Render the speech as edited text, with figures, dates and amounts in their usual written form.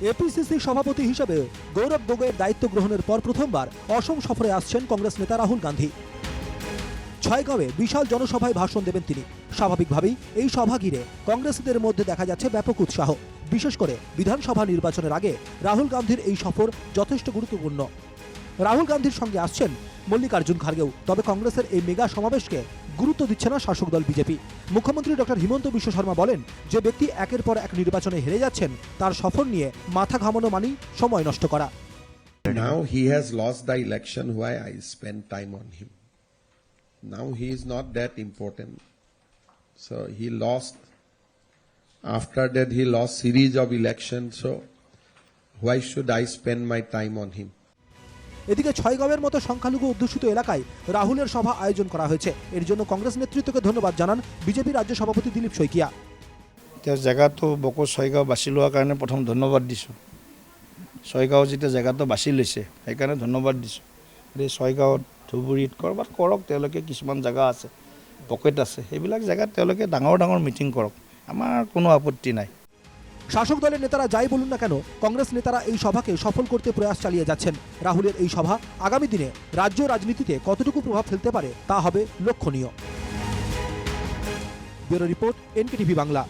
APCC সভাপতি হিসেবে গৌরব গগৈয়ের দায়িত্ব গ্রহণের পর প্রথমবার অসম সফরে আসছেন কংগ্রেস নেতা রাহুল গান্ধী। ছয়গাঁওয়ে বিশাল জনসভায় ভাষণ দেবেন তিনি। স্বাভাবিকভাবেই এই সভা ঘিরে কংগ্রেসীদের মধ্যে দেখা যাচ্ছে ব্যাপক উৎসাহ। বিশেষ করে বিধানসভা নির্বাচনের আগে রাহুল গান্ধীর এই সফর যথেষ্ট গুরুত্বপূর্ণ। রাহুল গান্ধীর সঙ্গে আসছেন মল্লিকার্জুন খার্গেও। তবে কংগ্রেসের এই মেগা সমাবেশকে গুরুত্ব দিচ্ছে না শাসক দল বিজেপি। মুখ্যমন্ত্রী ডক্টর হিমন্ত বিশ্ব শর্মা বলেন, যে ব্যক্তি একের পর এক নির্বাচনে হেরে যাচ্ছেন তার সফর নিয়ে মাথা ঘামানো মানেই সময় নষ্ট করা। Now he has lost the election, why I spend time on him. Now he is not that important. So he lost. After that he lost series of elections. So why should I spend my time on him? এদিকে ছয়গাঁওয়ের মতো সংখ্যালঘু অধ্যুষিত এলাকায় রাহুলের সভা আয়োজন করা হয়েছে। এর জন্য কংগ্রেস নেতৃত্বকে ধন্যবাদ জানান বিজেপি ৰাজ্য সভাপতি দিলীপ শইকীয়া। এতিয়া জেগাটো বকো ছয়গাঁও বাছি লোৱাৰ কাৰণে প্ৰথম ধন্যবাদ দিছোঁ। ছয়গাঁও যেতিয়া জেগাটো বাছি লৈছে সেইকাৰণে ধন্যবাদ দিছোঁ। এই ছয়গাঁৱত ধুবুৰীত ক'ৰবাত কৰক, তেওঁলোকে কিছুমান জেগা আছে পকেট আছে, সেইবিলাক জেগাত তেওঁলোকে ডাঙৰ ডাঙৰ মিটিং কৰক, আমাৰ কোনো আপত্তি নাই। শাসক দলের নেতারা যাই বলুন না কেন, কংগ্রেস নেতারা এই সভাকে সফল করতে প্রয়াস চালিয়ে যাচ্ছেন। রাহুলের এই সভা আগামী দিনে রাজ্য রাজনীতিতে কতটুকু প্রভাব ফেলতে পারে তা হবে লক্ষণীয়। Bureau report, NKTV Bangla.